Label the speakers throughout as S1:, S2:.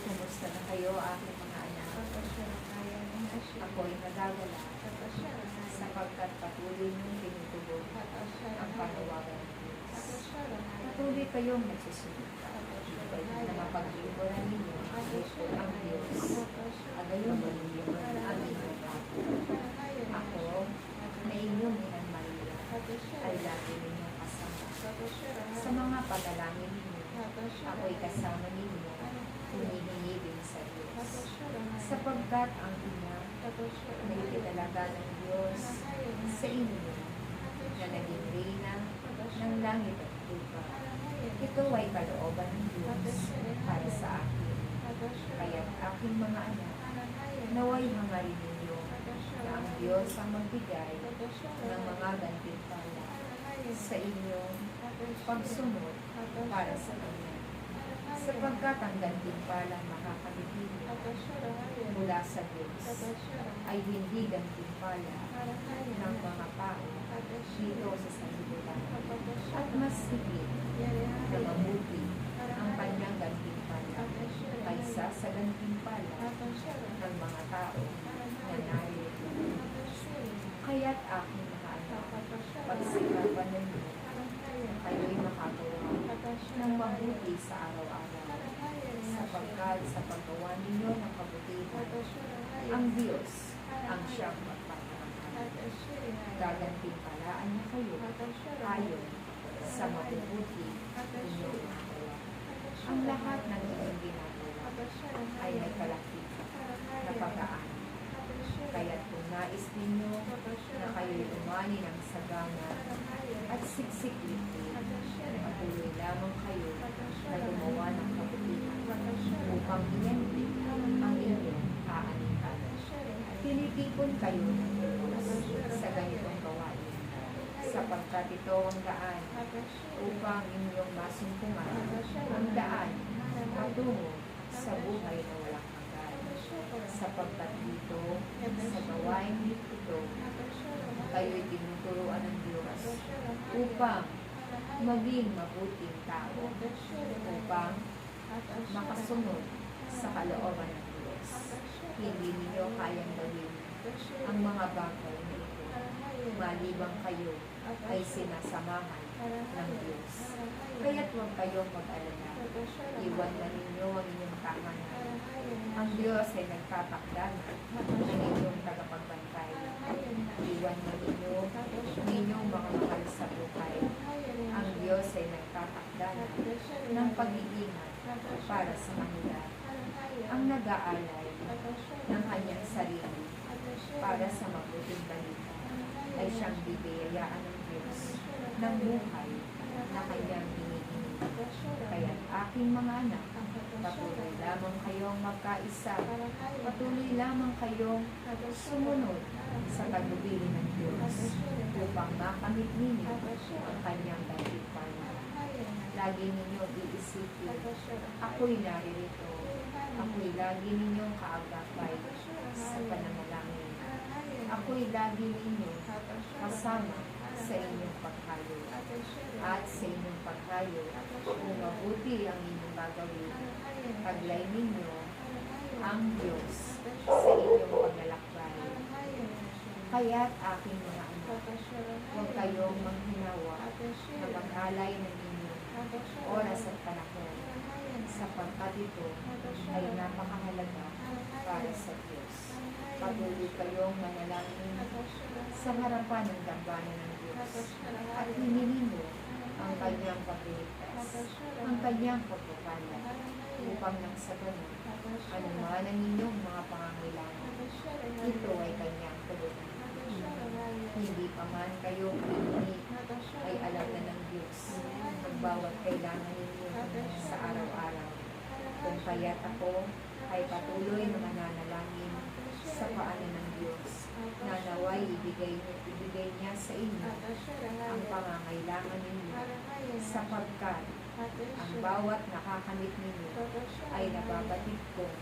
S1: Kumusta na kayo, aking mga anak? Ako'y nagagala sapagkat patuloy niyong tinutugon ang panawagan ng Diyos. Patuloy kayong nagsusunod na mapag-iuran ninyo ang Diyos. Agayon ang inyong ako. Ako, na inyong Inang Maria, ay lagi ninyong kasama. Sa mga panalangin ninyo, ako'y kasama ninyo, humihingi din sa Diyos. Sapagkat ang Ina na itinalaga ng Diyos sa inyo, na naging reyna ng langit at lupa. Ito ay kalooban ng Diyos para sa akin. Kaya't aking mga anak, naway hangarin ninyo na ang Diyos ang magbigay ng mga gantimpala sa inyong pagsunod para sa Kanya. Sapagkat ang gantimpala makakabigin mula sa Diyos ay hindi gantimpala ng mga tao dito sa sanlibutan. At mas higit na mabuti ang kanyang gantimpala kaysa sa gantimpala ng mga tao na narito. Kaya't aking mga anak, pagsikapan ninyo, kayo'y makagawa ng mabuti sa araw-araw. Sapagkat sa paggawa ninyo ng kabutihan, ang Diyos ang siyang magpaparangal. Gagantimpalaan niya kayo ayon sa mabubuti ninyong ginagawa. Ang lahat ng inyong ginagawa ay may kalakip na pagkaan. Kaya't kung nais ninyo na kayo'y umani ng sagana at siksik-lipid, patuloy lamang kayo na gumawa ng kabutihan upang iyanti ang inyong kaanihan. Tinitipon kayo ng Diyos sa ganitong gawain, sapagkat ito ang daan upang inyong masumpungan ang daan patungo sa buhay na walang hanggan. Sapagkat dito, sa gawain ito, kayo'y tinuturuan ng Diyos upang maging mabuting tao, upang makasunod sa kalooban ng Diyos. Hindi ninyo kayang gawin ang mga bagay na ito, malibang kayo ay sinasamahan ng Diyos. Kaya't huwag kayong mag-alala, iwan na ninyo ang inyong tahanan. Ang Diyos ay nagtatakda ng inyong tagapagbantay. Iwan na ninyo ang inyong mga mahal sa buhay. Ang Diyos ay nagtatakda ng pag-iingat para sa kanila. Ang nag-aalay ng kanyang sarili para sa mabuting balita ay siyang bibiyayaan ng Diyos ng buhay na kanyang hinihingi. Kaya't aking mga anak, patuloy lamang kayong magkaisa, patuloy lamang kayong sumunod sa tagubilin ng Diyos upang makamit ninyo ang kanyang gantimpala. Lagi ninyong iisipin, ako'y naririto, ako'y lagi ninyong kaagapay sa pananalangin. Ako'y lagi ninyo kasama sa inyong paghayo. At sa inyong paghayo, kung mabuti ang inyong gagawin, taglay ninyo ang Diyos sa inyong paglalakbay. Kaya't aking mga anak, huwag kayong manghinawa na mag-alay ng inyong oras at panahon, sapagkat ito ay napakahalaga para sa Diyos. Patuloy kayong manalangin sa harapan ng dambana ng Diyos at hingin mo ang kanyang pagliligtas, ang kanyang pagpapala, upang nang sa ganun, anuman ang inyong mga pangangailangan, ito ay kanyang tugunan. Hindi pa man kayo hihingi, ay alam na ng Diyos ang bawat kailangan ninyo sa araw-araw. Kung kaya't ako ay patuloy na mananalangin sa paanan ng Diyos, na naway ibigay niya sa inyo ang pangangailangan ninyo, sapagkat ang bawat nakakamit ninyo ay nababatid kong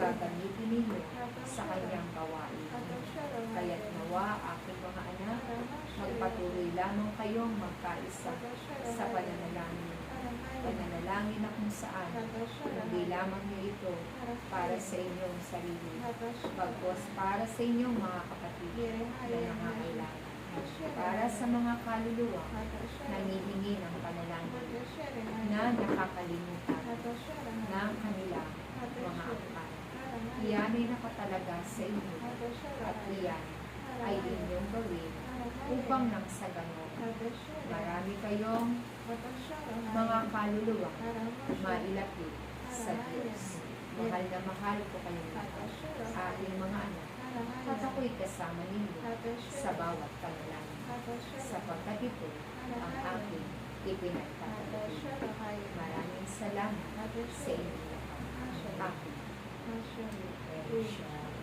S1: gagamitin ninyo sa kanyang gawain. Kaya't nawa, aking mga anak, magpatuloy lamang kayong magkaisa sa pananalangin. Pananalangin na kung saan, hindi lamang niyo ito para sa inyong sarili, bagkus para sa inyong mga kapatid na nangangailangan. Para sa mga kaluluwa na hihingi ng panalangin na nakakalimutan ng kanilang mga angkan. Iyan ay nakatalaga sa inyo at iyan ay inyong gawin upang nang sa ganon marami kayong mga kaluluwa mailapit sa Diyos. Mahal na mahal ko kayong lahat, aking mga anak, at ako'y kasama ninyo sa bawat panalangin, sapagkat ito ang aking ipinagtatanggapin. Maraming salamat sa inyo lahat. Aking.